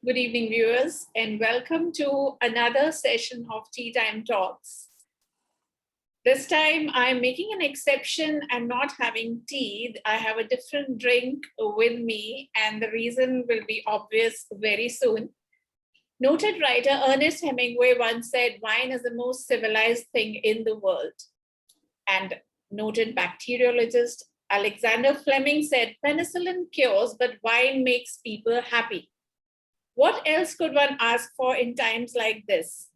Good evening, viewers, and welcome to another session of Tea Time Talks. This time, I'm making an exception and not having tea. I have a different drink with me, and the reason will be obvious very soon. Noted writer Ernest Hemingway once said, "Wine is the most civilized thing in the world." And noted bacteriologist Alexander Fleming said, "Penicillin cures, but wine makes people happy." What else could one ask for in times like this?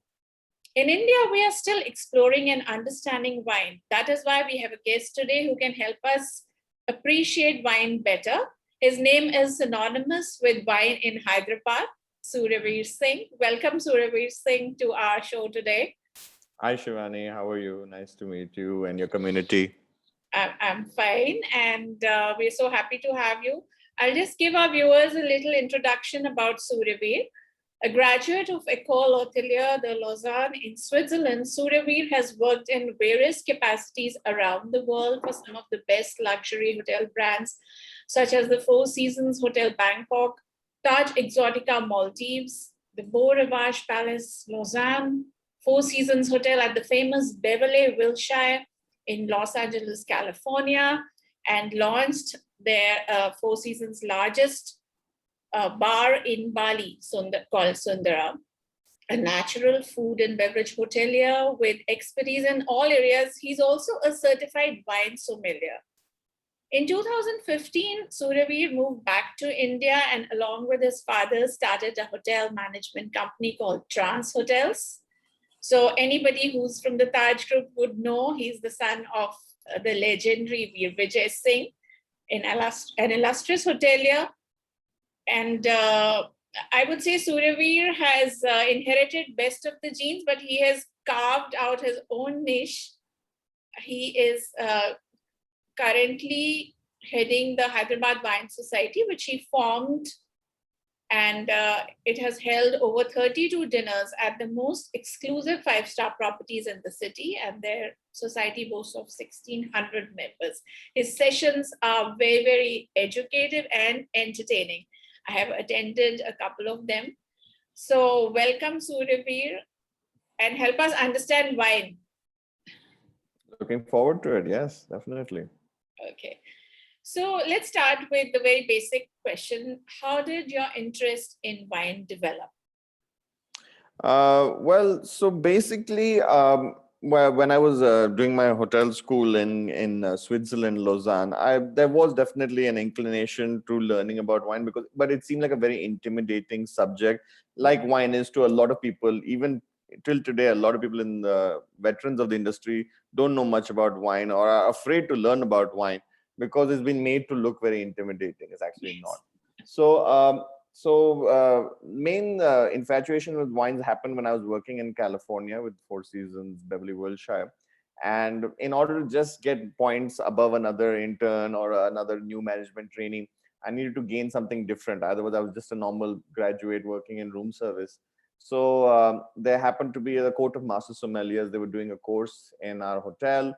In India, we are still exploring and understanding wine. That is why we have a guest today who can help us appreciate wine better. His name is synonymous with wine in Hyderabad, Suryaveer Singh. Welcome, Suryaveer Singh, to our show today. Hi, Shivani. How are you? Nice to meet you and your community. I'm fine, and we're so happy to have you. I'll just give our viewers a little introduction about Suryaveer. A graduate of École Hôtelière de Lausanne in Switzerland, Suryaveer has worked in various capacities around the world for some of the best luxury hotel brands, such as the Four Seasons Hotel Bangkok, Taj Exotica Maldives, the Beau Rivage Palace Lausanne, Four Seasons Hotel at the famous Beverly Wilshire in Los Angeles, California, and launched their Four Seasons' largest bar in Bali, called Sundara, a natural food and beverage hotelier with expertise in all areas. He's also a certified wine sommelier. In 2015, Suryaveer moved back to India and along with his father started a hotel management company called Trans Hotels. So anybody who's from the Taj Group would know he's the son of the legendary Veer Vijay Singh, an illustrious hotelier. And I would say Suryaveer has inherited best of the genes, but he has carved out his own niche. He is currently heading the Hyderabad Wine Society, which he formed, and it has held over 32 dinners at the most exclusive five-star properties in the city, and their society boasts of 1,600 members. His sessions are very, very educative and entertaining. I have attended a couple of them. So welcome, Suryaveer, and help us understand wine. Looking forward to it. Yes, definitely. Okay. So let's start with the very basic question. How did your interest in wine develop? So basically, when I was doing my hotel school in Switzerland, Lausanne, there was definitely an inclination to learning about wine but it seemed like a very intimidating subject, like wine is to a lot of people. Even till today, a lot of people in the veterans of the industry don't know much about wine or are afraid to learn about wine because it's been made to look very intimidating. It's actually not. So main infatuation with wines happened when I was working in California with Four Seasons, Beverly Wilshire. And in order to just get points above another intern or another new management training, I needed to gain something different. Otherwise, I was just a normal graduate working in room service. So there happened to be a court of master sommeliers. They were doing a course in our hotel.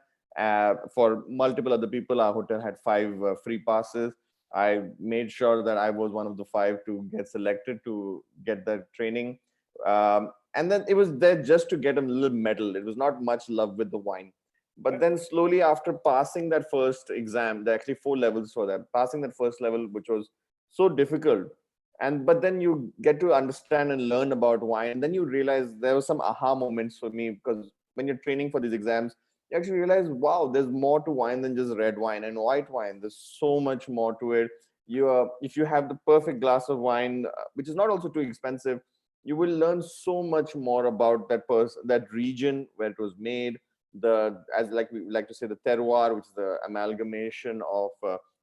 For multiple other people, our hotel had 5 free passes. I made sure that I was one of the 5 to get selected to get that training. And then it was there just to get a little medal. It was not much love with the wine. But then slowly after passing that first exam, there are actually 4 levels for that, passing that first level, which was so difficult. But then you get to understand and learn about wine. And then you realize there were some aha moments for me, because when you're training for these exams, you actually realize, wow, there's more to wine than just red wine and white wine. There's so much more to it. If you have the perfect glass of wine, which is not also too expensive, you will learn so much more about that region where it was made. As like we like to say, the terroir, which is the amalgamation of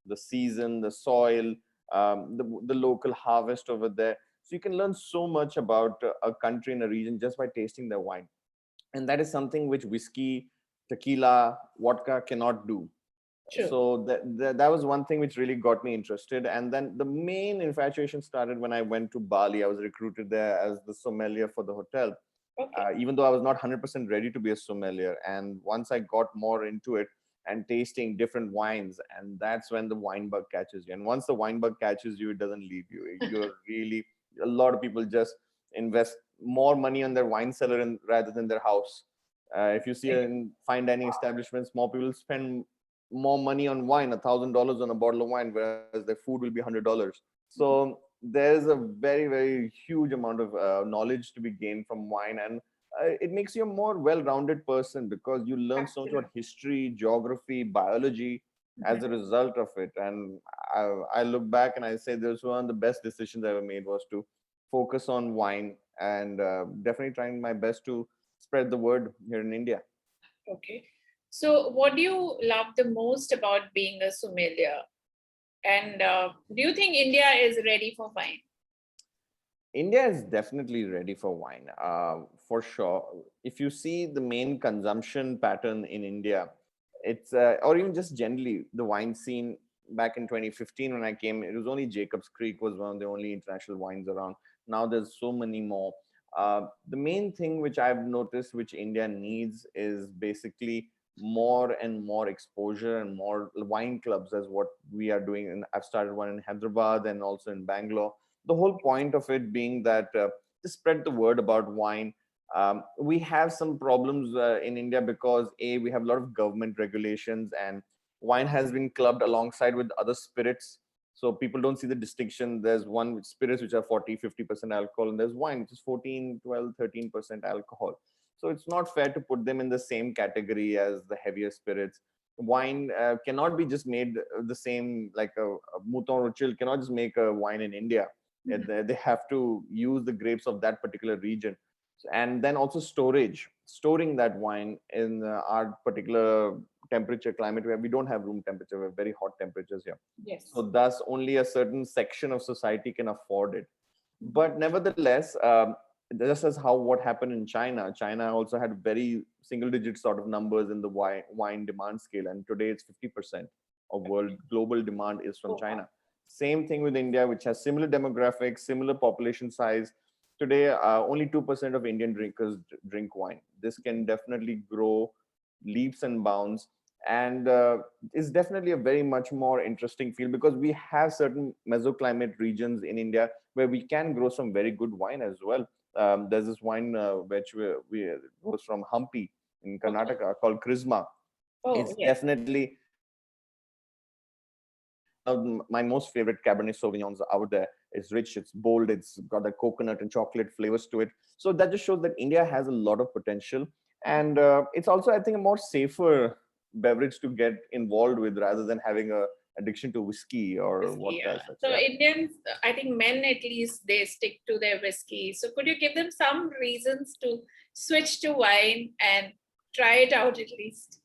the season, the soil, the local harvest over there. So you can learn so much about a country and a region just by tasting their wine, and that is something which whiskey, tequila, vodka cannot do. True. So that was one thing which really got me interested. And then the main infatuation started when I went to Bali. I was recruited there as the sommelier for the hotel. Okay. Even though I was not 100% ready to be a sommelier. And once I got more into it and tasting different wines, and that's when the wine bug catches you. And once the wine bug catches you, it doesn't leave you. You're really, a lot of people just invest more money on their wine cellar rather than their house. If you see in fine dining establishments, more people spend more money on wine, $1,000 on a bottle of wine, whereas their food will be $100. So there's a very, very huge amount of knowledge to be gained from wine, and it makes you a more well-rounded person because you learn so much about Absolutely. history, geography, biology as a result of it. And I look back and I say this was one of the best decisions I ever made was to focus on wine, and definitely trying my best to spread the word here in India. Okay. So, what do you love the most about being a sommelier? And do you think India is ready for wine? India is definitely ready for wine, for sure. If you see the main consumption pattern in India, it's or even just generally the wine scene back in 2015 when I came, it was only Jacob's Creek was one of the only international wines around. Now there's so many more. The main thing which I've noticed, which India needs, is basically more and more exposure and more wine clubs, as what we are doing. And I've started one in Hyderabad and also in Bangalore. The whole point of it being that to spread the word about wine. We have some problems in India because we have a lot of government regulations, and wine has been clubbed alongside with other spirits. So people don't see the distinction. There's one with spirits which are 40, 50% alcohol, and there's wine which is 14, 12, 13% alcohol. So it's not fair to put them in the same category as the heavier spirits. Wine cannot be just made the same, like a Mouton Rothschild cannot just make a wine in India. They have to use the grapes of that particular region. And then also storing that wine in our particular temperature climate, where we don't have room temperature, we have very hot temperatures here. Yes. So thus only a certain section of society can afford it. But nevertheless, just as how what happened in China also had very single digit sort of numbers in the wine demand scale, and today it's 50% of world global demand is from Oh, wow. China. Same thing with India, which has similar demographics, similar population size. Today, only 2% of Indian drinkers drink wine. This can definitely grow leaps and bounds, and is definitely a very much more interesting field because we have certain mesoclimate regions in India where we can grow some very good wine as well. There's this wine which we was from Hampi in Okay. Karnataka called Krisma. Oh, It's yes. definitely one of my most favorite Cabernet Sauvignons out there. It's rich, it's bold, it's got the coconut and chocolate flavors to it. So that just shows that India has a lot of potential, and it's also, I think, a more safer beverage to get involved with rather than having a addiction to whiskey or Whiskey, vodka yeah. as such. So Yeah. Indians, I think men at least they stick to their whiskey. So could you give them some reasons to switch to wine and try it out at least?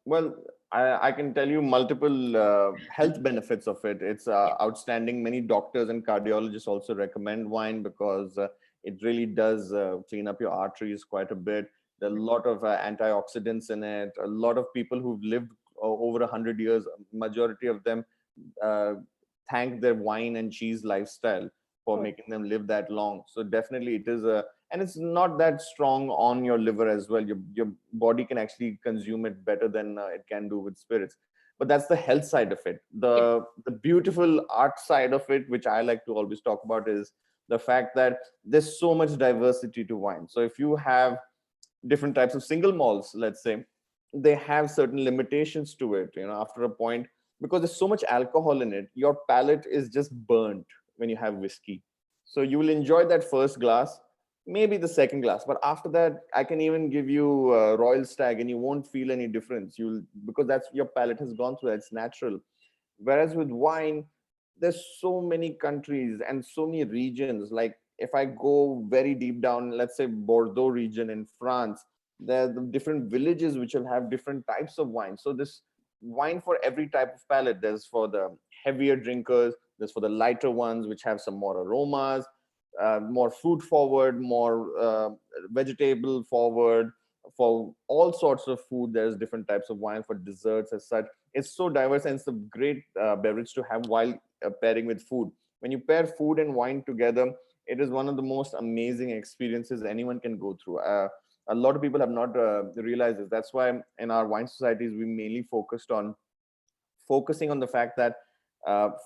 Well, I can tell you multiple health benefits of it. It's Yeah. outstanding. Many doctors and cardiologists also recommend wine because it really does clean up your arteries quite a bit. There are a lot of antioxidants in it. A lot of people who've lived over 100 years, majority of them uh, thank their wine and cheese lifestyle for Oh, making them live that long. So definitely it is a, and it's not that strong on your liver as well. Your body can actually consume it better than it can do with spirits. But that's the health side of it. yeah. The beautiful art side of it, which I like to always talk about, is the fact that there's so much diversity to wine. So if you have different types of single malts, let's say, they have certain limitations to it, after a point, because there's so much alcohol in it, your palate is just burnt when you have whiskey. So you will enjoy that first glass, maybe the second glass, but after that I can even give you Royal Stag and you won't feel any difference. You'll, because that's your palate has gone through that, it's natural. Whereas with wine, there's so many countries and so many regions. Like if I go very deep down, let's say Bordeaux region in France, there are the different villages which will have different types of wine. So this wine for every type of palate. There's for the heavier drinkers, there's for the lighter ones which have some more aromas, more fruit forward, more vegetable forward. For all sorts of food, there's different types of wine. For desserts as such, it's so diverse, and it's a great beverage to have while pairing with food. When you pair food and wine together, it is one of the most amazing experiences anyone can go through. A lot of people have not realized this. That's why in our wine societies we mainly focusing on the fact that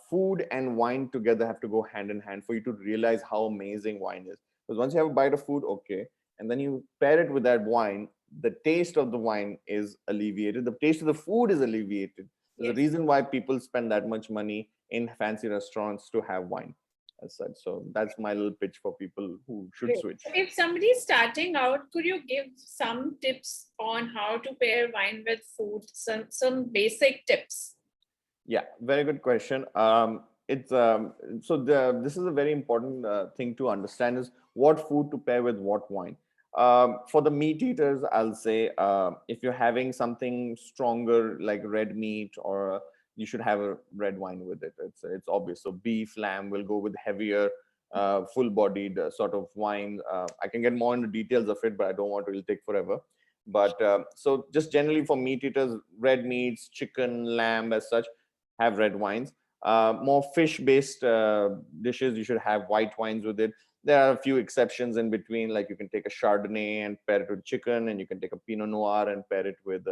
food and wine together have to go hand in hand for you to realize how amazing wine is. Because once you have a bite of food, okay, and then you pair it with that wine, the taste of the wine is alleviated, the taste of the food is alleviated. There's a Yes. reason why people spend that much money in fancy restaurants to have wine as such. So that's my little pitch for people who should Great. switch. So if somebody's starting out, could you give some tips on how to pair wine with food? Some basic tips. Yeah, very good question. It's so this is a very important thing to understand is what food to pair with what wine. For the meat eaters, I'll say if you're having something stronger like red meat, or you should have a red wine with it. It's obvious. So beef, lamb will go with heavier, full-bodied sort of wine. I can get more into details of it, but I don't want to. It'll take forever. But so just generally for meat eaters, red meats, chicken, lamb, as such have red wines. More fish-based dishes, you should have white wines with it. There are a few exceptions in between, like you can take a Chardonnay and pair it with chicken, and you can take a Pinot Noir and pair it with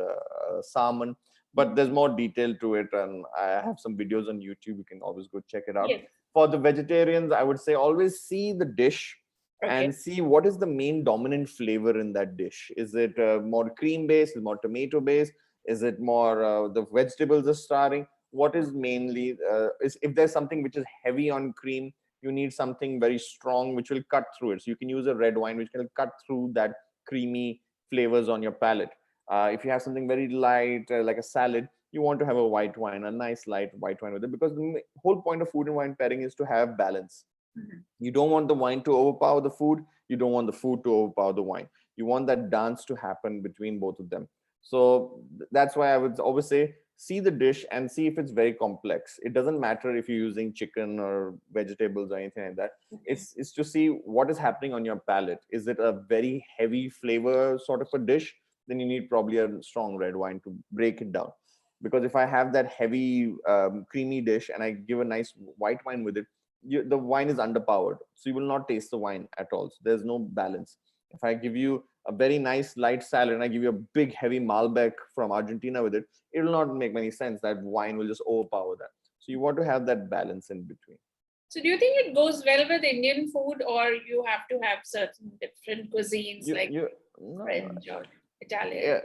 salmon. But there's more detail to it, and I have some videos on YouTube. You can always go check it out. Yes. For the vegetarians, I would say always see the dish Okay. and see what is the main dominant flavor in that dish. Is it more cream based? Is it more tomato based? Is it more the vegetables are starring? What is mainly is if there's something which is heavy on cream, you need something very strong which will cut through it. So you can use a red wine which can cut through that creamy flavors on your palate. If you have something very light like a salad, you want to have a white wine, a nice light white wine with it, because the whole point of food and wine pairing is to have balance. Mhm. You don't want the wine to overpower the food, you don't want the food to overpower the wine. You want that dance to happen between both of them. So that's why I would always say see the dish and see if it's very complex. It doesn't matter if you're using chicken or vegetables or anything like that. Okay. It's to see what is happening on your palate. Is it a very heavy flavor sort of a dish? Then you need probably a strong red wine to break it down. Because if I have that heavy creamy dish and I give a nice white wine with it, the wine is underpowered, so you will not taste the wine at all. So there's no balance. If I give you a very nice light salad and I give you a big heavy Malbec from Argentina with it, it will not make any sense. That wine will just overpower that. So you want to have that balance in between. So do you think it goes well with Indian food, or you have to have certain different cuisines like You no, French or Italian? yeah,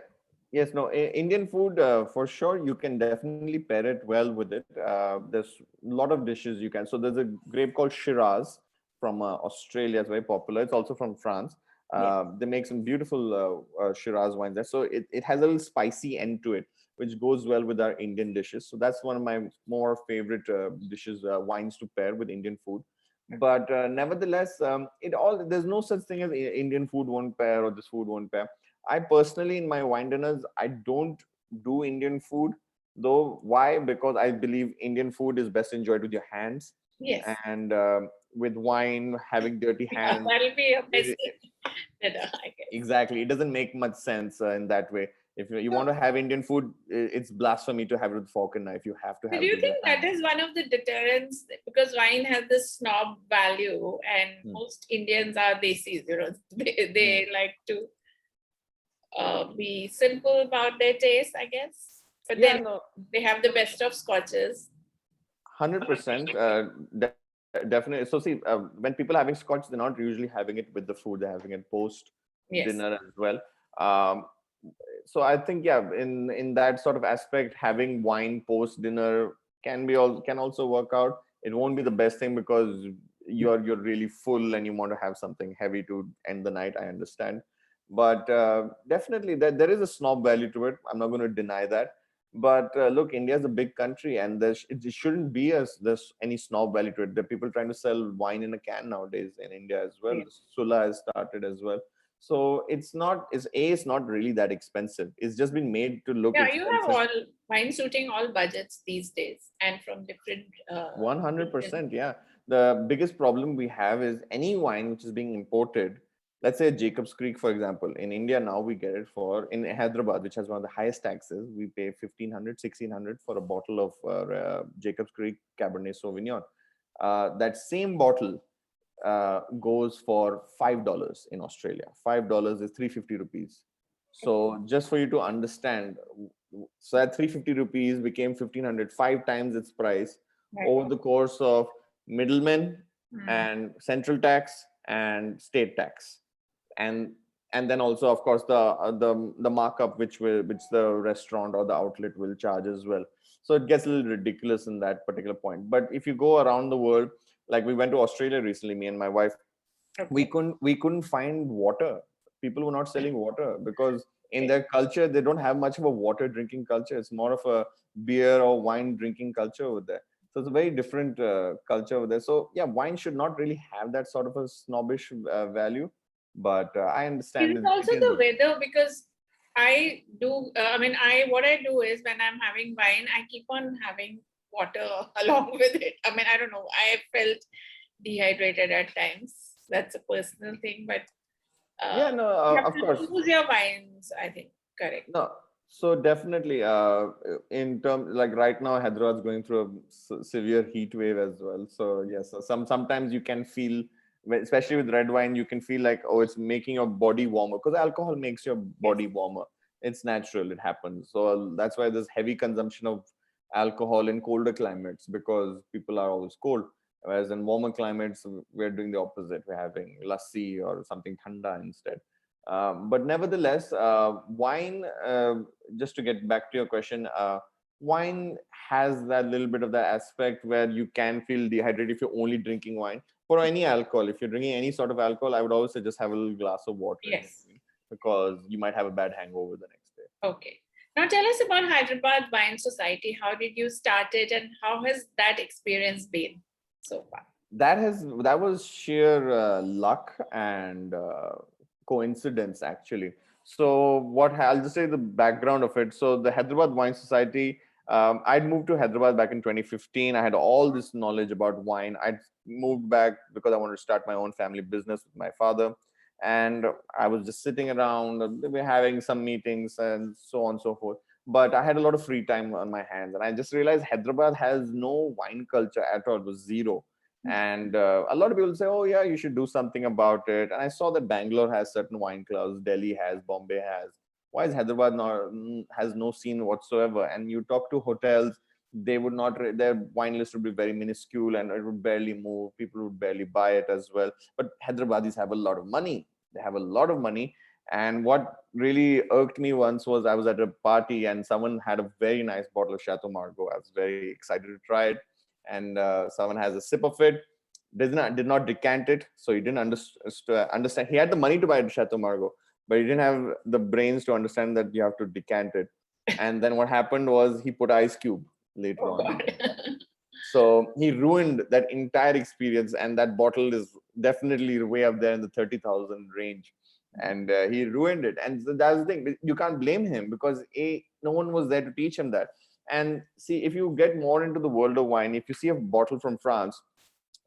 yes, no, Indian food for sure. You can definitely pair it well with it. There's a lot of dishes you can. So there's a grape called Shiraz from Australia. It's very popular. It's also from France. Yes. They make some beautiful Shiraz wines there. So it has a little spicy end to it, which goes well with our Indian dishes. So that's one of my more favorite dishes, wines to pair with Indian food. But nevertheless, it all there's no such thing as Indian food won't pair or this food won't pair. I personally, in my wine dinners, I don't do Indian food. Though, why? Because I believe Indian food is best enjoyed with your hands, Yes. and with wine, having dirty Yeah, hands. that'll be a best It, dinner, I guess. exactly, it doesn't make much sense in that way. If you So, want to have Indian food, it's blasphemy to have it with fork and knife. You have to so have do it you with your think that hands. is one of the deterrents, because wine has this snob value, and Hmm. most Indians are desis, Hmm. they like to be simple about their taste, I guess. But Yeah, then no, they have the best of scotches. 100%. Definitely. So see, when people are having scotch, they're not usually having it with the food. They're having it post Yes. dinner as well. Um, so I think, yeah, in that sort of aspect, having wine post dinner can also work out. It won't be the best thing because you're really full and you want to have something heavy to end the night. I understand, but definitely there is a snob value to it. I'm not going to deny that. But look, India is a big country, and it shouldn't be as there's any snob value to it. There are people trying to sell wine in a can nowadays in India as well. Yes. Sula has started as well. So it's not really that expensive. It's just been made to look Yeah, you have expensive. all wine suiting all budgets these days and from different regions. 100%, yeah. The biggest problem we have is any wine which is being imported. Let's say Jacob's Creek, for example. In India now we get it for in Hyderabad, which has one of the highest taxes. We pay 1,500, 1,600 for a bottle of Jacob's Creek Cabernet Sauvignon. That same bottle goes for $5 in Australia. $5 is 350 rupees. So just for you to understand, so that 350 rupees became 1,500, 5 times its price. Right. over the course of middlemen Mm. and central tax and state tax, and and then also of course the markup which the restaurant or the outlet will charge as well. So it gets a little ridiculous in that particular point. But if you go around the world, like we went to Australia recently, me and my wife, we Okay. couldn't find water. People were not selling water because in their culture they don't have much of a water drinking culture. It's more of a beer or wine drinking culture over there. So it's a very different culture over there. So yeah, wine should not really have that sort of a snobbish value, but I Is understand it it also is the what it is. weather? Because I do, I mean, I what I do is when I'm having wine, I keep on having water along with it. I mean, I don't know. I felt dehydrated at times. That's a personal thing, but Yeah, no, you have of to course. choose your wines, I think. Correct. No, so definitely, in terms like right now, Hyderabad is going through a severe heat wave as well. So yes, so sometimes you can feel, especially with red wine, you can feel like, oh, it's making your body warmer because alcohol makes your Yes. body warmer. It's natural, it happens. So that's why there's heavy consumption of alcohol in colder climates because people are always cold. Whereas in warmer climates, we're doing the opposite. We're having lassi or something thanda instead. But nevertheless, wine, just to get back to your question, wine has that little bit of that aspect where you can feel dehydrated if you're only drinking wine. For any alcohol, if you're drinking any sort of alcohol, I would always say just have a little glass of water in Yes. between because you might have a bad hangover the next day. Okay. Now tell us about Hyderabad Wine Society. How did you start it and how has that experience been so far? That was sheer luck and coincidence actually. So I'll just say the background of it. So the Hyderabad Wine Society, I'd moved to Hyderabad back in 2015. I had all this knowledge about wine. I'd moved back because I wanted to start my own family business with my father, and I was just sitting around, we were having some meetings and so on and so forth. But I had a lot of free time on my hands, and I just realized Hyderabad has no wine culture at all. It was zero. And a lot of people say, oh yeah, you should do something about it. And I saw that Bangalore has certain wine clubs, Delhi has, Bombay has. Why is Hyderabad not, has no scene whatsoever? And you talk to hotels, they would not, their wine list would be very minuscule and it would barely move. People would barely buy it as well. But Hyderabadis have a lot of money. They have a lot of money. And what really irked me once was I was at a party and someone had a very nice bottle of Chateau Margaux. I was very excited to try it, and someone has a sip of it, did not decant it, so he didn't understand. He had the money to buy Chateau Margaux, but he didn't have the brains to understand that you have to decant it. And then what happened was he put ice cube later Oh on in God. it. So he ruined that entire experience, and that bottle is definitely way up there in the 30,000 range. And he ruined it. And so that's the thing. You can't blame him because no one was there to teach him that. And see, if you get more into the world of wine, if you see a bottle from France,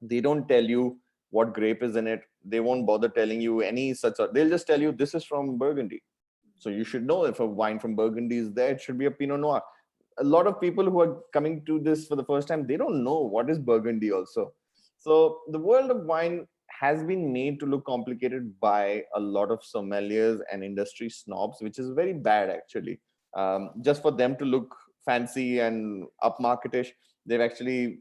they don't tell you what grape is in it. They won't bother telling you any such. They'll just tell you this is from Burgundy. So you should know if a wine from Burgundy is there, it should be a Pinot Noir. A lot of people who are coming to this for the first time, they don't know what is Burgundy also. So the world of wine has been made to look complicated by a lot of sommeliers and industry snobs, which is very bad actually. Just for them to look fancy and upmarketish, they've actually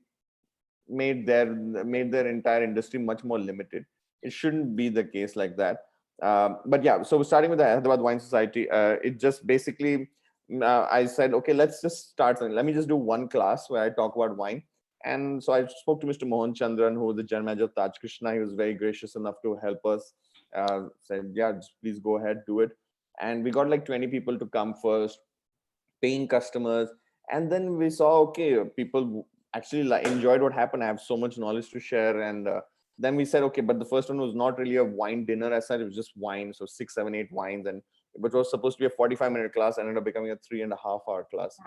made their entire industry much more limited. It shouldn't be the case like that. But yeah, so starting with the Hyderabad Wine Society, it just basically I said, okay, let's just start something. Let me just do one class where I talk about wine. And so I spoke to Mr. Mohan Chandran, who was the general manager of Taj Krishna. He was very gracious enough to help us. Said, yeah, just please go ahead, do it. And we got like 20 people to come first, paying customers. And then we saw, okay, people actually enjoyed what happened. I have so much knowledge to share. And then we said, okay, but the first one was not really a wine dinner as such. It was just wine. So 6, 7, 8 wines. And it was supposed to be a 45-minute class, ended up becoming a 3.5 hour class.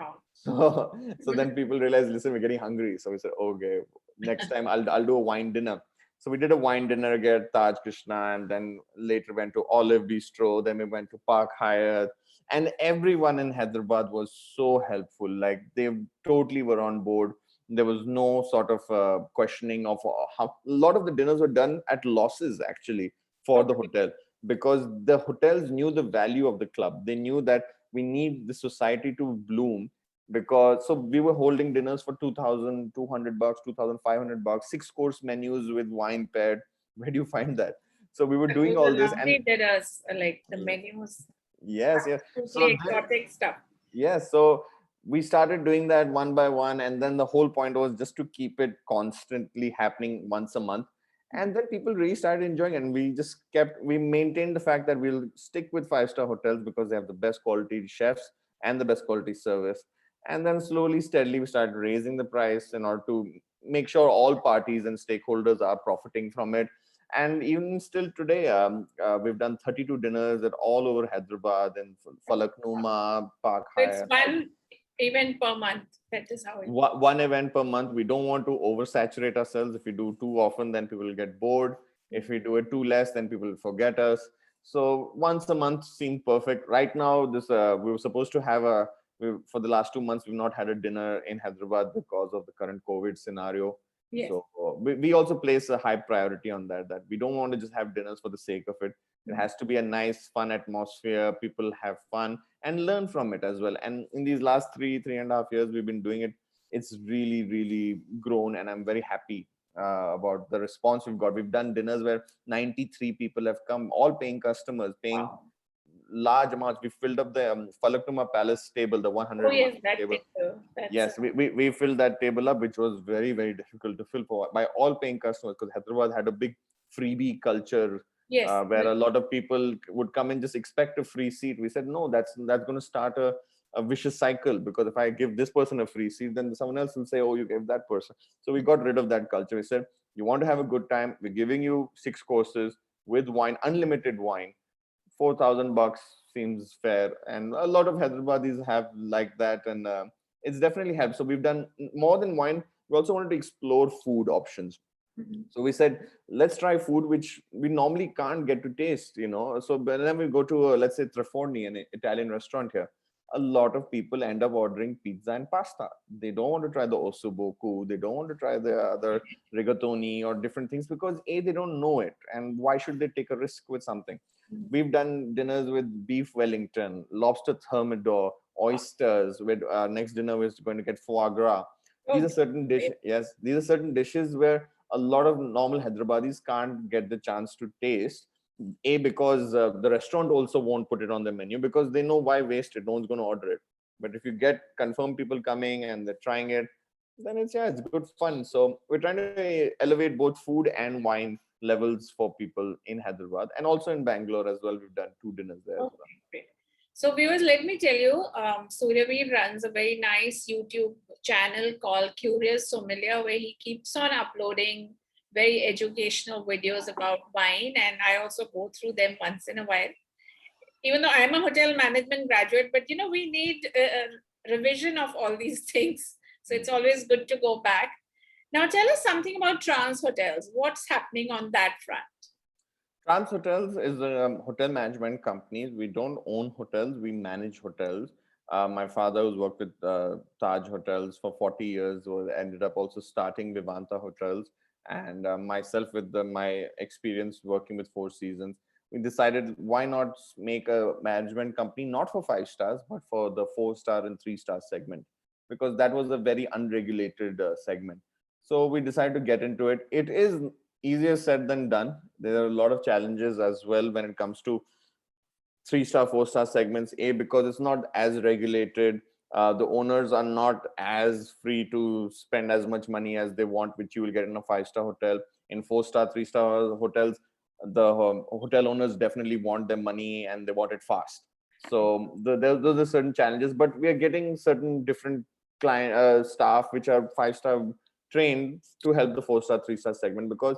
Wow. So then people realized, listen, we're getting hungry. So we said, okay, next time I'll do a wine dinner. So we did a wine dinner again at Taj Krishna, and then later went to Olive Bistro. Then we went to Park Hyatt, and everyone in Hyderabad was so helpful. Like they totally were on board. There was no sort of questioning of how. A lot of the dinners were done at losses actually for the Okay. hotel, because the hotels knew the value of the club. They knew that we need the society to bloom. because so we were holding dinners for $2,200, $2,500, 6 course menus with wine paired. Where do you find that? So we were But doing those are all this, and lovely dinners, like the yeah, menus, yes, yes. So absolutely then, exotic stuff. yes, so we started doing that one by one, and then the whole point was just to keep it constantly happening once a month. And then people really started enjoying it, and we maintained the fact that we'll stick with five-star hotels because they have the best quality chefs and the best quality service. And then slowly, steadily, we started raising the price in order to make sure all parties and stakeholders are profiting from it. And even still today, we've done 32 dinners at all over Hyderabad and Falaknuma, Park So it's Hyatt. one event per month. That is how it. One event per month. We don't want to oversaturate ourselves. If we do too often, then people will get bored. If we do it too less, then people will forget us. So once a month seemed perfect. Right now, this we were supposed to have for the last 2 months we've not had a dinner in Hyderabad because of the current COVID scenario. Yes. So we also place a high priority on that we don't want to just have dinners for the sake of it. It has to be a nice, fun atmosphere. People have fun and learn from it as well. And in these last 3.5 years, we've been doing it. It's really, really grown, and I'm very happy about the response we've got. We've done dinners where 93 people have come, all paying customers, paying Wow. large amounts. We filled up the Falaknuma Palace table, the Oh 101 yes, that table. too. That's Yes, we filled that table up, which was very, very difficult to fill by all paying customers, because Hyderabad had a big freebie culture yes. where a lot of people would come and just expect a free seat. We said, no, that's going to start a vicious cycle, because if I give this person a free seat, then someone else will say, oh, you gave that person. So we got rid of that culture. We said, you want to have a good time, we're giving you 6 courses with wine, unlimited wine. $4,000 seems fair, and a lot of Hyderabadis have like that, and it's definitely helped. So we've done more than wine. We also wanted to explore food options. Mhm. So we said, let's try food which we normally can't get to taste. So whenever we go to let's say Trifoni, an Italian restaurant here, a lot of people end up ordering pizza and pasta. They don't want to try the ossobuco. They don't want to try the other rigatoni or different things, because they don't know it, and why should they take a risk with something? Mhm. We've done dinners with beef Wellington, lobster thermidor, oysters. With next dinner we're going to get foie gras. These Oh, are certain dishes. Yes, these are certain dishes where a lot of normal Hyderabadis can't get the chance to taste. Because the restaurant also won't put it on the menu, because they know why waste it. No one's going to order it. But if you get confirmed people coming and they're trying it, then it's good fun. So we're trying to elevate both food and wine levels for people in Hyderabad, and also in Bangalore as well. We've done 2 dinners there as well. okay, great. So viewers, let me tell you, Suryaveer runs a very nice YouTube channel called Curious Sommelier, where he keeps on uploading very educational videos about wine, and I also go through them once in a while. Even though I'm a hotel management graduate, but we need a revision of all these things. So it's always good to go back. Now tell us something about Trans Hotels. What's happening on that front? Trans Hotels is a hotel management company. We don't own hotels, we manage hotels. My father, who's worked with Taj Hotels for 40 years, ended up also starting Vivanta Hotels. And myself, with my experience working with Four Seasons, we decided, why not make a management company, not for 5 stars, but for the 4-star and 3-star segment, because that was a very unregulated segment. So we decided to get into it. It is easier said than done. There are a lot of challenges as well when it comes to 3-star, 4-star segments. Because it's not as regulated. The owners are not as free to spend as much money as they want, which you will get in a 5-star hotel. In 4-star, 3-star hotels, the hotel owners definitely want their money and they want it fast. So those are certain challenges, but we are getting certain different client staff which are 5-star trained to help the 4-star, 3-star segment, because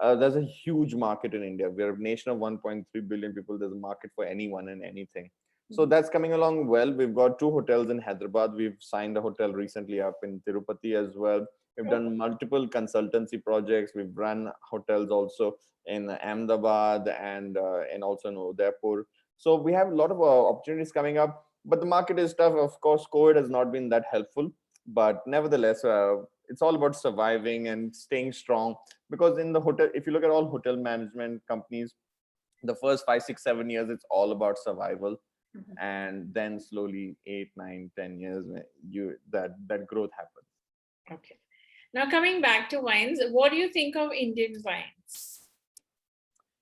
there's a huge market in India. We're a nation of 1.3 billion people. There's a market for anyone and anything. So that's coming along well. We've got 2 hotels in Hyderabad. We've signed a hotel recently up in Tirupati as well. We've done multiple consultancy projects. We've run hotels also in Ahmedabad and also in Udaipur. So we have a lot of opportunities coming up, but the market is tough. Of course, COVID has not been that helpful, but nevertheless, it's all about surviving and staying strong. Because in the hotel, if you look at all hotel management companies, the first 5, 6, 7 years, it's all about survival. Mhm. and then slowly 8, 9, 10 years, that growth happens. Okay. Now, coming back to wines, what do you think of Indian wines?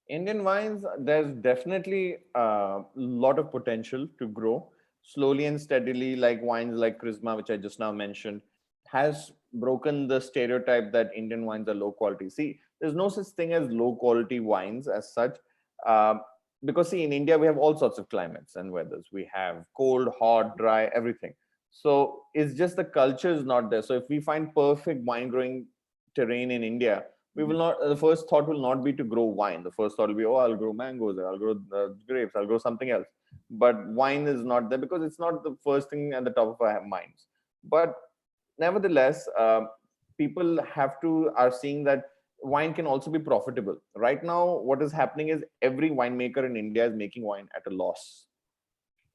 Indian wines, there's definitely a lot of potential to grow slowly and steadily, like wines like Charisma, which I just now mentioned, has broken the stereotype that Indian wines are low quality. See, there's no such thing as low quality wines as such. Uh, because, see, in India, we have all sorts of climates and weathers. We have cold, hot, dry, everything. So it's just the culture is not there. So if we find perfect wine growing terrain in India, we will not, the first thought will not be to grow wine. The first thought will be, oh, I'll grow mangoes, I'll grow grapes, I'll grow something else. But wine is not there because it's not the first thing at the top of our minds. But nevertheless, people have to are seeing that wine can also be profitable. Right now, what is happening is every winemaker in India is making wine at a loss.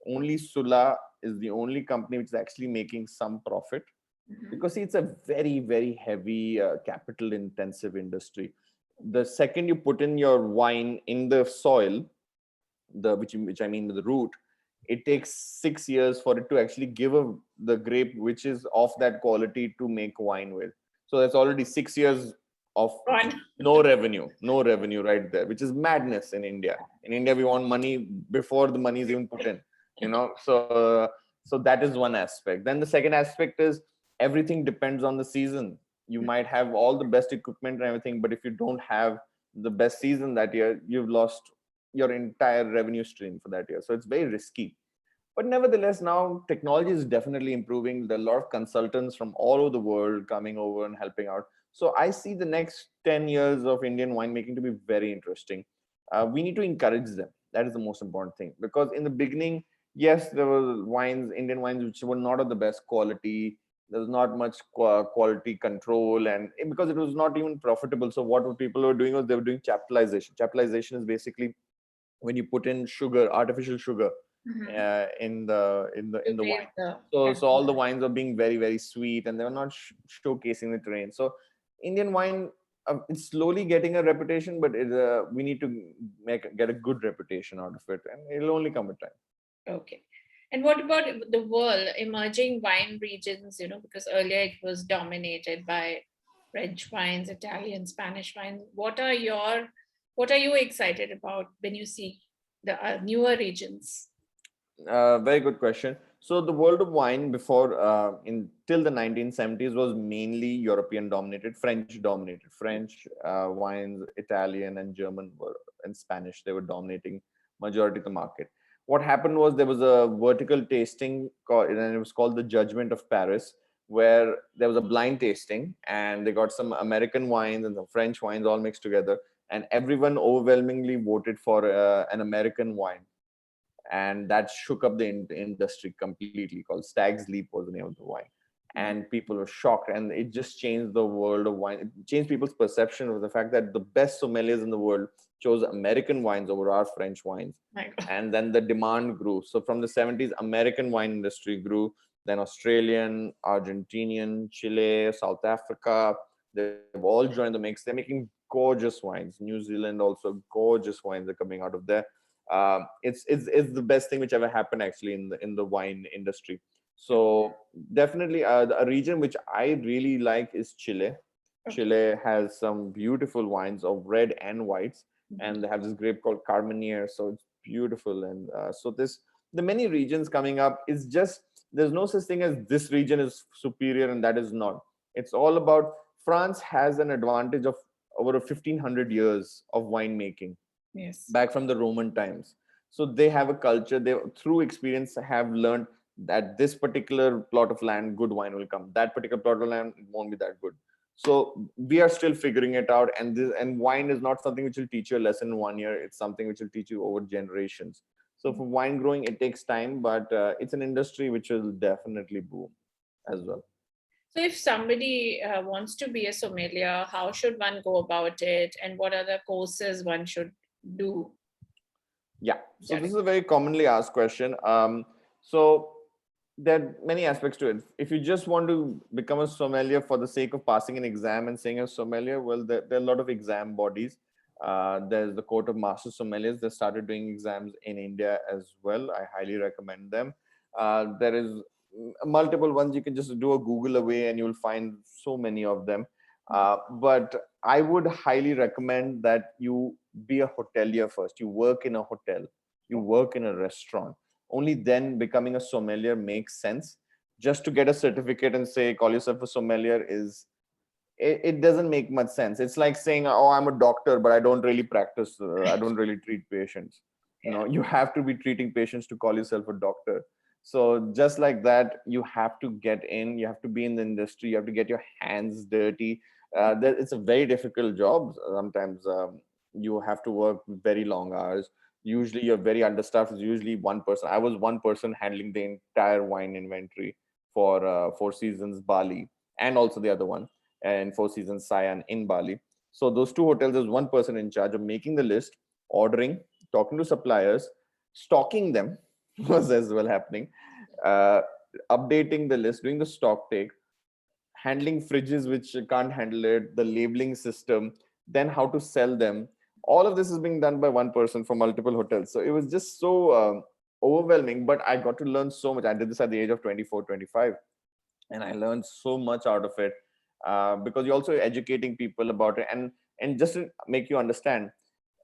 Only Sula is the only company which is actually making some profit, Mhm. because see, it's a very, very heavy capital intensive industry. The second you put in your wine in the soil, which I mean the root, it takes 6 years for it to actually give the grape which is of that quality to make wine with. So that's already 6 years of Gone. no revenue right there, which is madness in India. In India, we want money before the money is even put in, so that is one aspect. Then the second aspect is everything depends on the season. You might have all the best equipment and everything, but if you don't have the best season that year, you've lost your entire revenue stream for that year. So it's very risky. But nevertheless, now technology is definitely improving. There are a lot of consultants from all over the world coming over and helping out. So I see the next 10 years of Indian winemaking to be very interesting. We need to encourage them. That is the most important thing. Because in the beginning, yes, there were wines, Indian wines, which were not of the best quality. There was not much quality control, and because it was not even profitable. So what people were doing was they were doing chaptalization. Chaptalization is basically when you put in sugar, artificial sugar, Mhm. To in the raise wine. the So all the alcohol. wines are being very, very sweet, and they're not showcasing the terrain. So Indian wine, it's slowly getting a reputation, but we need to get a good reputation out of it, and it'll only come with time. Okay. And what about the world, emerging wine regions, because earlier it was dominated by French wines, Italian, Spanish wines. What are you excited about when you see the newer regions? Very good question. So the world of wine before in till the 1970s was mainly European dominated, French dominated. French wines, Italian and German and Spanish, they were dominating majority of the market. What happened was there was a vertical tasting and it was called the Judgment of Paris, where there was a blind tasting and they got some American wines and some French wines all mixed together, and everyone overwhelmingly voted for an American wine, and that shook up the industry completely. Called Stag's Leap was the name of the wine, Mhm. and people were shocked, and it just changed the world of wine. It changed people's perception of the fact that the best sommeliers in the world chose American wines over our French wines. My God. And then the demand grew. So from the 70s, American wine industry grew, then Australian, Argentinian, Chile, South Africa, they've all joined the mix. They're making gorgeous wines. New Zealand also, gorgeous wines are coming out of there. It's the best thing which ever happened actually in the wine industry. So definitely, a region which I really like is Chile. Okay. Chile has some beautiful wines of red and whites, Mhm. and they have this grape called Carmenere. So it's beautiful, and so this the many regions coming up is just, there's no such thing as this region is superior and that is not. It's all about, France has an advantage of over 1500 years of winemaking Yes. back from the Roman times. So they have a culture. They, through experience, have learned that this particular plot of land, good wine will come. That particular plot of land, it won't be that good. So we are still figuring it out. And wine is not something which will teach you a lesson in 1 year. It's something which will teach you over generations. So for wine growing, it takes time, but it's an industry which will definitely boom as well. So, if somebody wants to be a sommelier, how should one go about it, and what are the courses one should do? Yeah. So this During- is a very commonly asked question. So there are many aspects to it. If you just want to become a sommelier for the sake of passing an exam and saying a sommelier, well, there are a lot of exam bodies. There's the Court of Master Sommeliers. They started doing exams in India as well. I highly recommend them. There is multiple ones. You can just do a Google away and you'll find so many of them. But I would highly recommend that you be a hotelier first. You work in a hotel, you work in a restaurant. Only then becoming a sommelier makes sense. Just to get a certificate and say call yourself a sommelier is, it doesn't make much sense. It's like saying, oh, I'm a doctor but I don't really practice, I don't really treat patients. Yeah. You have to be treating patients to call yourself a doctor. So just like that, you have to get in, you have to be in the industry, you have to get your hands dirty. It's a very difficult job sometimes. You have to work very long hours. Usually you're very understaffed. It's usually one person. I was one person handling the entire wine inventory for Four Seasons Bali, and also the other one, and Four Seasons Siam in Bali. So those two hotels, there's one person in charge of making the list, ordering, talking to suppliers, stocking them was as well happening, uh, updating the list, doing the stock take, handling fridges which can't handle it, the labeling system, then how to sell them. All of this is being done by one person for multiple hotels. So it was just so overwhelming, but I got to learn so much. I did this at the age of 24, 25, and I learned so much out of it, because you're also educating people about it. And just to make you understand,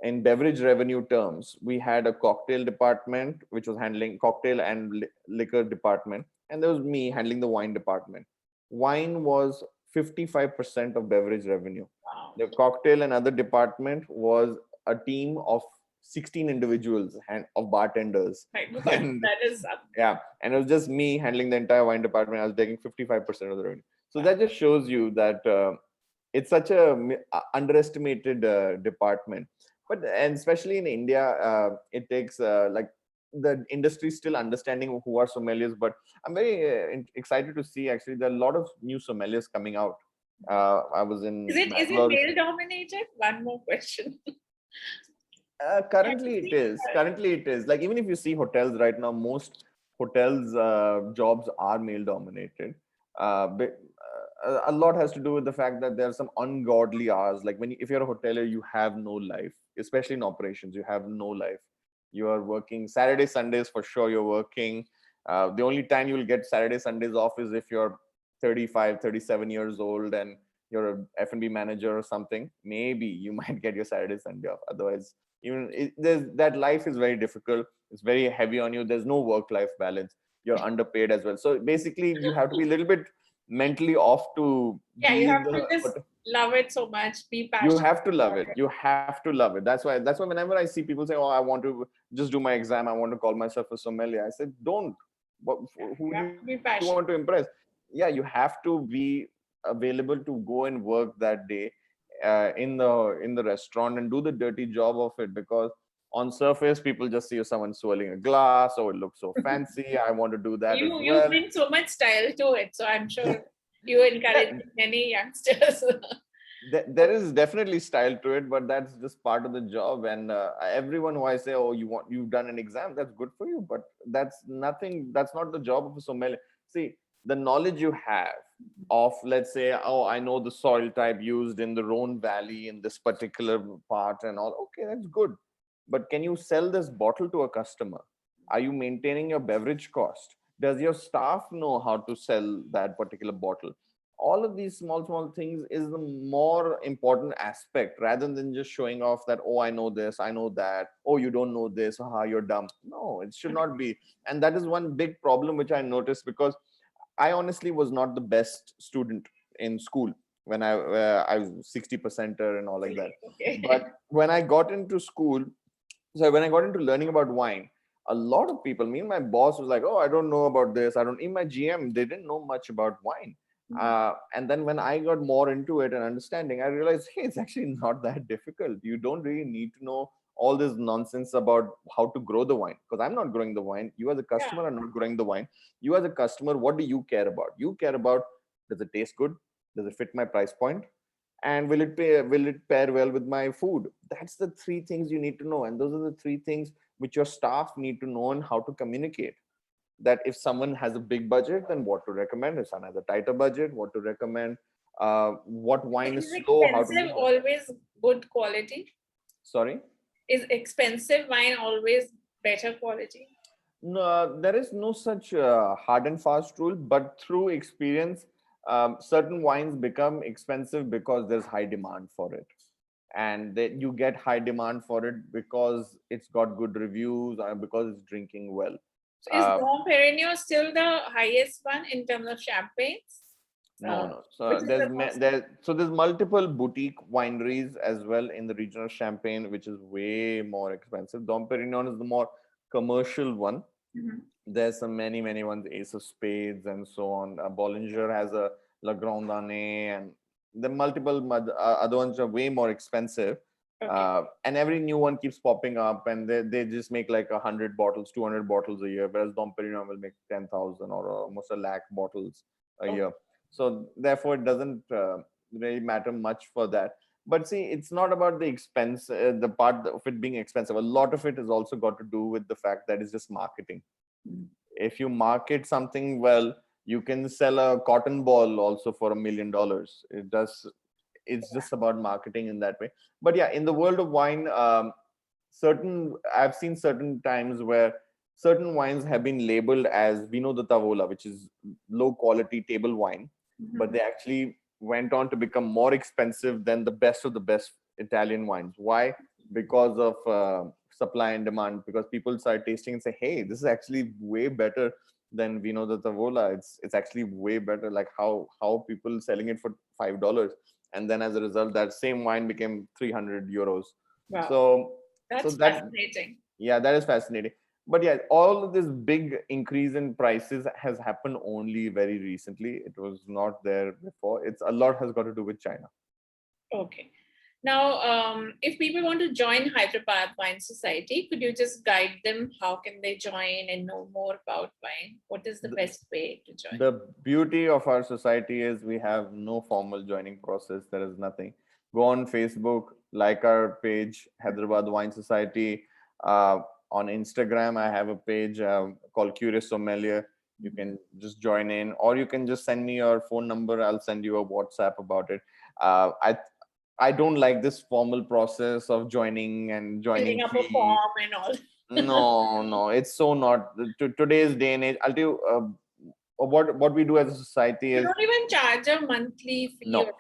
in beverage revenue terms, we had a cocktail department which was handling cocktail and liquor department, and there was me handling the wine department. Wine was 55% of beverage revenue. Wow. The cocktail and other department was a team of 16 individuals and of bartenders. My God, And that is yeah, and it was just me handling the entire wine department. I was taking 55% of the revenue. So that just shows you that it's such a underestimated department. But and especially in India, it takes like the industry still understanding who are sommeliers. But I'm very excited to see, actually there are a lot of new sommeliers coming out. I was in is it Bangalore. male dominated? One more question. Currently it is. Currently it is. Like even if you see hotels right now, most hotels jobs are male dominated. But, a lot has to do with the fact that there are some ungodly hours. Like if you're a hotelier, you have no life, especially in operations. You have no life. You are working Saturday, Sundays for sure. You're working. The only time you will get Saturday, Sundays off is if you're 35, 37 years old and you're a F&B manager or something. Maybe you might get your Saturday, Sunday off. Otherwise, even that life is very difficult. It's very heavy on you. There's no work-life balance. You're underpaid as well. So basically, you have to be a little bit mentally off to Yeah, you be have to the. just love it so much, be You passionate have to love about it. You have to love it. That's why whenever I see people say, "Oh, I want to just do my exam. I want to call myself a sommelier," I said, "Don't. Yeah, Who you do have you to be want to passionate. impress?" Yeah, you have to be available to go and work that day in the restaurant and do the dirty job of it, because on surface people just see someone swirling a glass. Oh, it looks so fancy. I want to do that as You well. bring so much style to it, so I'm sure you encourage Yeah, many youngsters. there is definitely style to it, but that's just part of the job. And everyone who I say, oh, you've done an exam, that's good for you, but that's nothing. That's not the job of a sommelier. See, the knowledge you have of, let's say, oh, I know the soil type used in the Rhone Valley in this particular part and all. Okay, that's good, but can you sell this bottle to a customer? Are you maintaining your beverage cost? Does your staff know how to sell that particular bottle? All of these small things is the more important aspect, rather than just showing off that, oh, I know this, I know that, oh, you don't know this, haha, you're dumb. No, it should not be. And that is one big problem which I noticed, because I honestly was not the best student in school when I was 60 percenter and all like that. Okay. But when I got into school, so when I got into learning about wine, a lot of people, me and my boss was like, oh, I don't know about this, I don't. In my GM, they didn't know much about wine. And then when I got more into it and understanding, I realized, hey, it's actually not that difficult. You don't really need to know all this nonsense about how to grow the wine, because I'm not growing the wine. You as a Yeah. customer are not growing the wine. You as a customer, what do you care about? You care about, does it taste good? Does it fit my price point? And will it pair well with my food? That's the three things you need to know, and those are the three things which your staff need to know and how to communicate. That if someone has a big budget, then what to recommend. If someone has a tighter budget, what to recommend. What wine Is is slow, how to expensive do that. always good quality? Sorry? Is expensive wine always better quality? No, there is no such hard and fast rule, but through experience, certain wines become expensive because there's high demand for it. And that you get high demand for it because it's got good reviews or because it's drinking well. So is Dom Perignon still the highest one in terms of champagnes? No. Which So is there's the most? there's multiple boutique wineries as well in the region of Champagne, which is way more expensive. Dom Perignon is the more commercial one. Mhm. There's some many ones, Ace of Spades and so on. Bollinger has a La Grande Année, and the multiple other ones are way more expensive. Okay. And every new one keeps popping up, and they just make like 100 bottles, 200 bottles a year, whereas Dom Perignon will make 10,000 or almost a lakh bottles a Okay. year. So therefore, it doesn't really matter much for that. But see, it's not about the expense, the part of it being expensive. A lot of it has also got to do with the fact that it's just marketing. Mm. If you market something well, you can sell a cotton ball also for $1 million. It's just about marketing in that way. But yeah, in the world of wine, I've seen certain times where certain wines have been labeled as Vino da Tavola, which is low quality table wine, but Mhm. they actually went on to become more expensive than the best of the best Italian wines. Why? Because of supply and demand. Because people start tasting and say, "Hey, this is actually way better than Vino da Tavola. It's actually way better." Like how people selling it for $5, and then as a result, that same wine became 300 euros. Wow, So so that's that fascinating. yeah, that is fascinating. But yeah, all of this big increase in prices has happened only very recently. It was not there before. It's a lot has got to do with China. Okay. Now, if people want to join Hyderabad Wine Society, could you just guide them? How can they join and know more about wine? What is the The, best way to join? the beauty of our society is we have no formal joining process. There is nothing. Go on Facebook, like our page, Hyderabad Wine Society. On Instagram, I have a page called Curious Sommelier. You can just join in, or you can just send me your phone number. I'll send you a WhatsApp about it. I don't like this formal process of joining and Filling joining up a fee. form and all. No, it's so not today's day and age. I'll tell you what we do as a society You is don't even charge a monthly fee or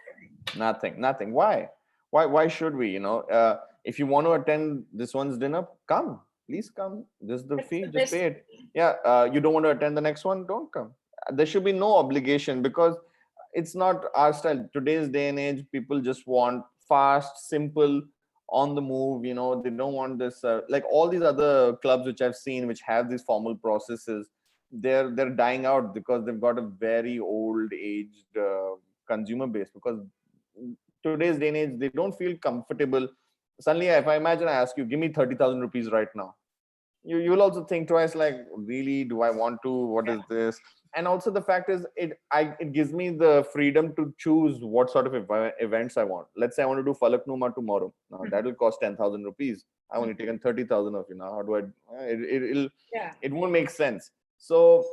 no, nothing. Why should we? If you want to attend this one's dinner, come. Please come. This is the that's fee. the Just best. pay it. Yeah. You don't want to attend the next one? Don't come. There should be no obligation because it's not our style. Today's day and age, people just want fast, simple, on the move. They don't want this like all these other clubs which I've seen, which have these formal processes. They're dying out because they've got a very old aged consumer base. Because today's day and age, they don't feel comfortable. Suddenly, if I imagine I ask you, give me 30,000 rupees right now, you'll also think twice, like, really, do I want to? What Yeah. is this? And also the fact is, it gives me the freedom to choose what sort of events I want. Let's say I want to do Falaknuma tomorrow. Now that will cost 10,000 rupees. I only taken 30,000 of you. Now how do Yeah. it won't make sense. So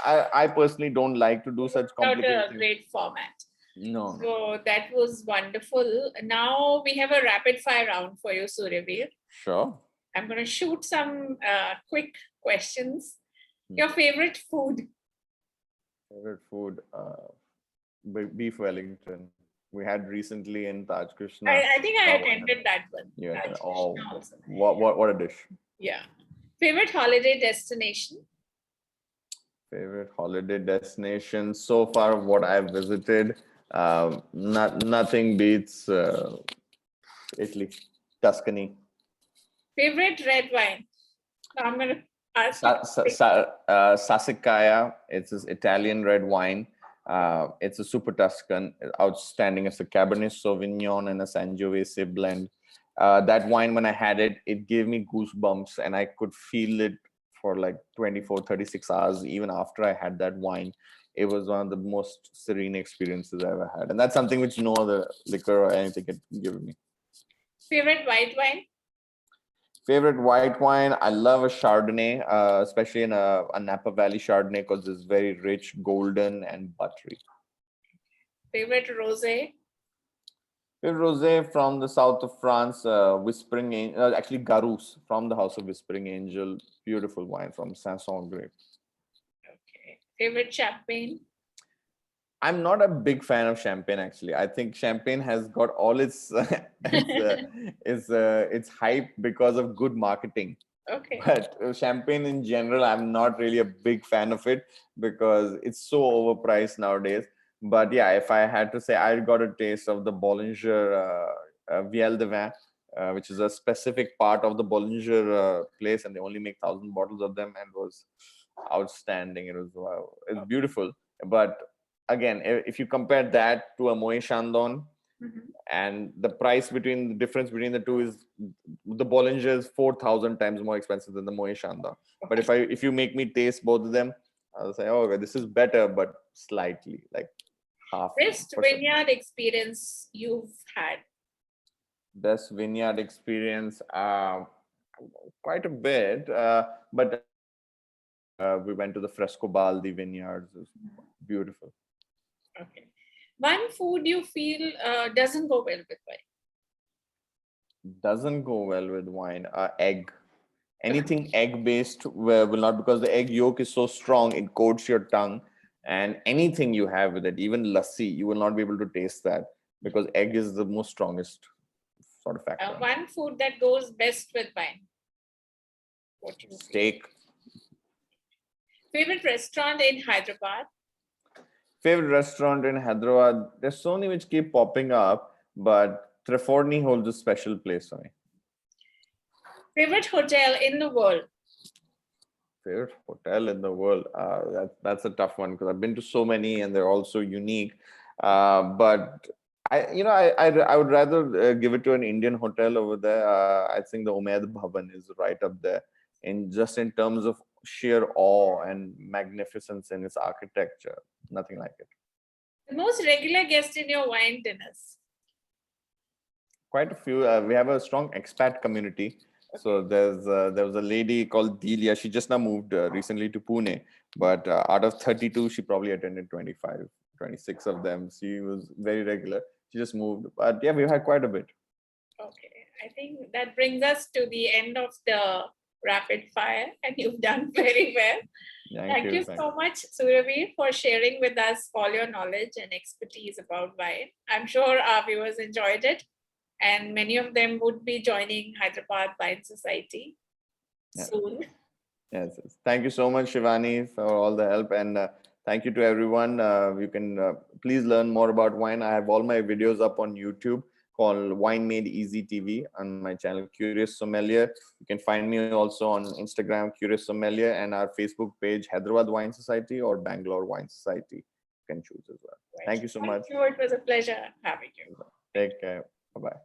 I personally don't like to do You such worked out complicated a things. great format. No. So that was wonderful. Now we have a rapid fire round for you, Suryaveer. Sure. I'm going to shoot some quick questions. Hmm. Your favorite food? Favorite food, beef Wellington. We had recently in Taj Krishna. I think I Wow, attended that one. yeah. Raj Oh, Krishna also. what a dish. Yeah. Favorite holiday destination? Favorite holiday destination so far, what I've visited, nothing beats Italy, Tuscany. Favorite red wine? Now I'm going to ask you. Sassicaia. It's this Italian red wine. It's a super Tuscan, outstanding. It's a Cabernet Sauvignon and a Sangiovese blend. That wine, when I had it, it gave me goosebumps, and I could feel it for like 24, 36 hours. Even after I had that wine, it was one of the most serene experiences I ever had. And that's something which no other liquor or anything can give me. Favorite white wine? Favorite white wine, I love a Chardonnay, especially in a Napa Valley Chardonnay, because it's very rich, golden, and buttery. Favorite rosé? We have rosé from the south of France, Whispering Angel, actually Garous from the House of Whispering Angel, beautiful wine from Sanson grape. Okay. Favorite champagne? I'm not a big fan of champagne actually. I think champagne has got all its its hype because of good marketing. Okay. But champagne in general, I'm not really a big fan of it because it's so overpriced nowadays. But yeah, if I had to say, I got a taste of the Bollinger Vielle de Vin, which is a specific part of the Bollinger place, and they only make 1,000 bottles of them, and was outstanding. It was wow, it's beautiful. But again, if you compare that to a Moët Chandon, Mhm. and the price between the difference between the two is the Bollinger is 4,000 times more expensive than the Moët Chandon. But if you make me taste both of them, I'll say, oh, this is better, but slightly, like half Best percent. vineyard experience you've had? Best vineyard experience, quite a bit. But we went to the Frescobaldi vineyards. It was beautiful. Okay. One food you feel doesn't go well with wine? Doesn't go well with wine. Egg. Anything egg based will not, because the egg yolk is so strong, it coats your tongue. And anything you have with it, even lassi, you will not be able to taste that because egg is the most strongest sort of factor. One food that goes best with wine? What you feel? Steak. Favorite restaurant in Hyderabad? Favorite restaurant in Hyderabad? There's so many which keep popping up, but Treforni holds a special place for me. Favorite hotel in the world? Favorite hotel in the world? That's a tough one because I've been to so many and they're all so unique. But I would rather give it to an Indian hotel over there. I think the Umaid Bhavan is right up there in terms of sheer awe and magnificence in its architecture. Nothing like it. The most regular guest in your wine dinners? Quite a few. We have a strong expat community. So there was a lady called Delia. She just now moved recently to Pune, but out of 32, she probably attended 25, 26 of them. She was very regular. She just moved, but yeah, we've had quite a bit. Okay, I think that brings us to the end of the rapid fire, and you've done very well. Thank you so much, Suryaveer, for sharing with us all your knowledge and expertise about wine. I'm sure our viewers enjoyed it, and many of them would be joining Hyderabad Wine Society soon. Yes. Thank you so much, Shivani, for all the help. And thank you to everyone. You can please learn more about wine. I have all my videos up on YouTube called Wine Made Easy TV on my channel, Curious Sommelier. You can find me also on Instagram, Curious Sommelier, and our Facebook page, Hyderabad Wine Society or Bangalore Wine Society. You can choose as well. Thank you so much. It was a pleasure having you. Take care. Bye-bye.